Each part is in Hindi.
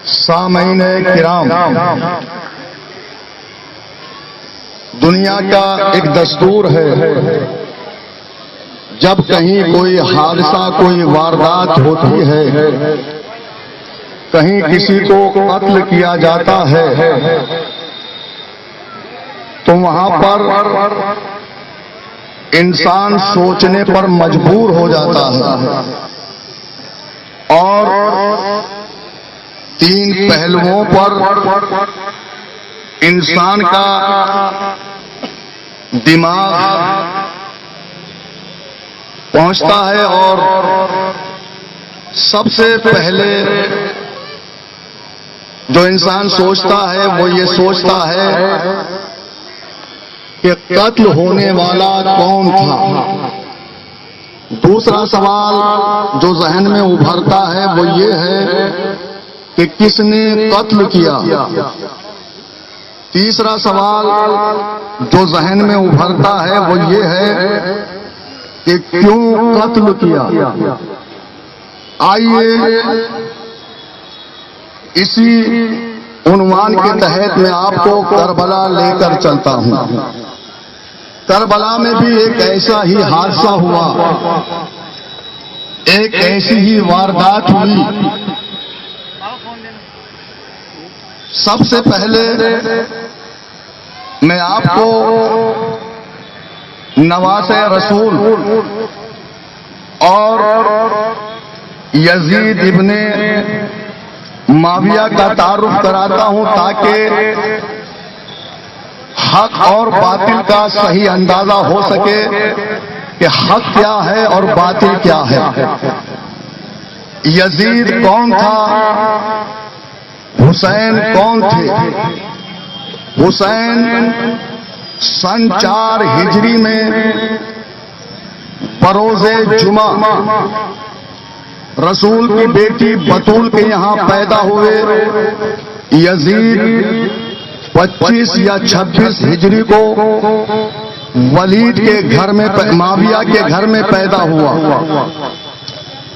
सामईन किराम, दुनिया का एक दस्तूर है, जब कहीं कोई हादसा, कोई वारदात होती है, कहीं किसी को कत्ल किया जाता है, तो वहां पर इंसान सोचने पर मजबूर हो जाता है और तीन पहलुओं पर इंसान का दिमाग पहुंचता है। और सबसे पहले जो इंसान सोचता है वो ये सोचता है कि कत्ल होने वाला कौन था। दूसरा सवाल जो जहन में उभरता है वो ये है कि किसने कत्ल किया। तीसरा सवाल जो जहन में उभरता है वो ये है कि क्यों कत्ल किया। आइए इसी उन्वान के तहत मैं आपको करबला लेकर चलता हूं। करबला में भी एक ऐसा ही हादसा हुआ, एक ऐसी ही वारदात हुई। सबसे पहले मैं आपको नवासे रसूल और यजीद इब्ने माविया का तारुफ कराता हूं, ताकि हक और बातिल का सही अंदाजा हो सके कि हक क्या है और बातिल क्या है। यजीद कौन था, हुसैन कौन थे। हुसैन सन 4 हिजरी में बरोज़े जुमा रसूल की बेटी बतूल के यहां पैदा हुए। यजीद 25 या 26 हिजरी को वलीद के घर में, माविया के घर में पैदा हुआ।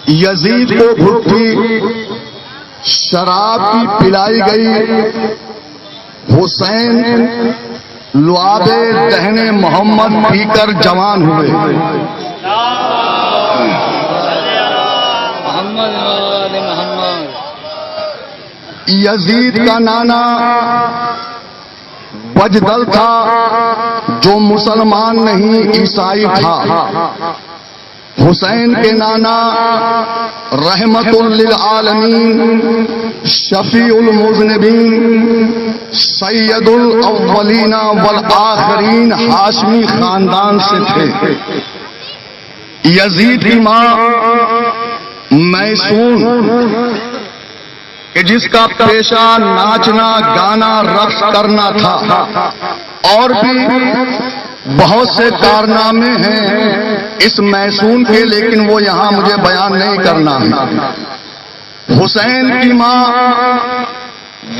यजीद को भुट्टी शराब की पिलाई गई। हुसैन लुआबे दहने मोहम्मद पीकर जवान हुए। यजीद का नाना बजदल था, जो मुसलमान नहीं ईसाई था। हुसैन के नाना रहमतुल लिल आलमीन, शफीउल मुज़निबीन, सैयदुल अव्वलीना वल आखिरीन हाशमी खानदान से थे। यजीद की मां मैसून, कि जिसका पेशा नाचना, गाना, रक्स करना था, और भी बहुत से कारनामे हैं इस मैसून के, लेकिन वो यहां मुझे बयान नहीं करना है। हुसैन की मां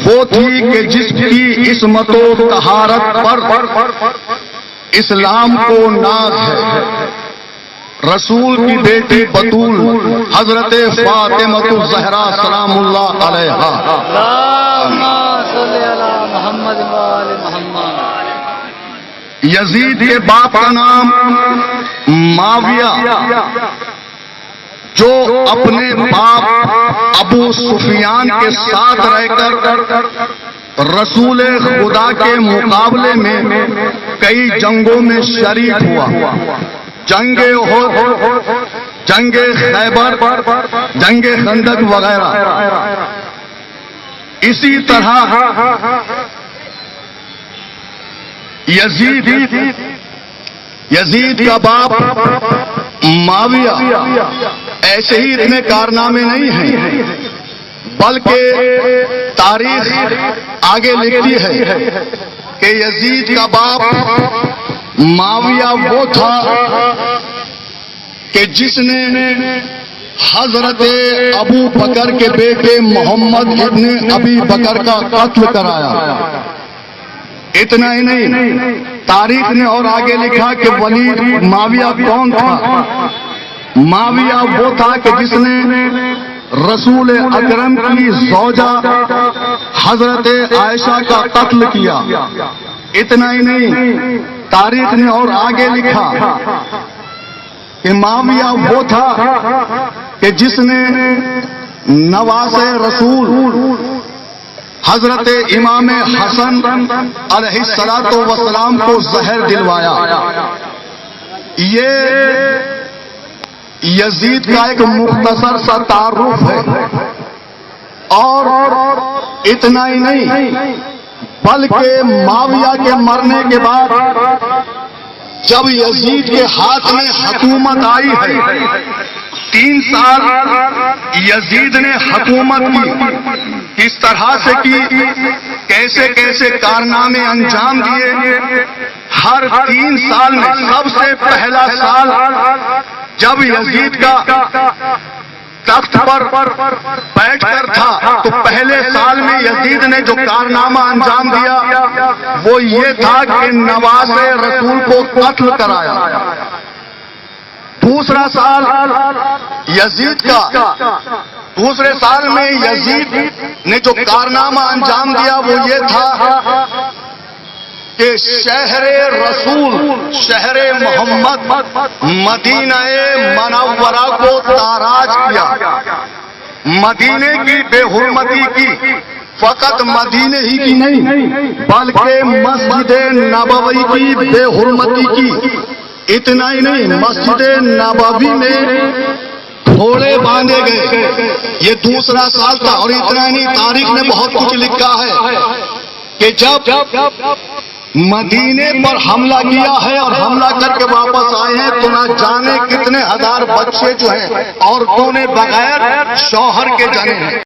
वो थी कि जिसकी इस्मतो तहारत पर इस्लाम को नाज है। रसूल की बेटी बतूल हजरत फातिमतुल ज़हरा सलामुल्लाह अलैहा। यजीद के बाप का नाम माविया, जो अपने बाप अबू सुफियान के साथ रहकर रसूल खुदा के मुकाबले में कई जंगों में शरीक हुआ। जंगे उहद, जंगे खैबर, जंगे खंदक वगैरह। इसी तरह यजीद का बाप माविया ऐसे ही इतने कारनामे नहीं हैं, बल्कि तारीख आगे लिखती है कि यजीद का बाप माविया वो था कि जिसने हजरत अबू बकर के बेटे मोहम्मद इब्ने अबी बकर का कत्ल कराया। इतना ही नहीं, तारीख ने और आगे लिखा कि वलीद माविया कौन था। माविया वो था कि जिसने रसूल अकरम की ज़ौजा हजरत आयशा का कत्ल किया। इतना ही नहीं, तारीख ने और आगे लिखा कि माविया वो था कि जिसने नवासे रसूल हजरत इमाम हसन अलैहिस्सलातो वस्सलाम को जहर दिलवाया। ये यजीद का एक मुख्तसर सा तारुफ है। और इतना ही नहीं, बल्कि माविया के मरने के बाद जब यजीद के हाथ में हुकूमत आई है, 3 साल यजीद ने हुकूमत की। किस तरह से की, कैसे कैसे कारनामे अंजाम दिए। हर 3 साल में सबसे पहला साल जब यजीद का तख्त पर बैठकर था, तो पहले साल में यजीद ने जो कारनामा अंजाम दिया वो ये था कि नवासे रसूल को कत्ल कराया। दूसरा साल यजीद का, दूसरे साल में यजीद ने जो कारनामा अंजाम दिया वो ये था कि शहरे रसूल, शहरे मोहम्मद, मदीना मनव्वरा को ताराज किया। मदीने की बेहुरमती की, फकत मदीने ही की नहीं बल्कि मस्जिद नबवी की बेहुरमती की। इतना ही नहीं, मस्जिद नबवी में घोड़े बांधे गए। ये दूसरा साल था। और इतना ही नहीं, तारीख ने बहुत कुछ लिखा है कि जब मदीने पर हमला किया है और हमला करके वापस आए हैं तो ना जाने कितने हजार बच्चे जो हैं औरतों ने बगैर शौहर के जने हैं।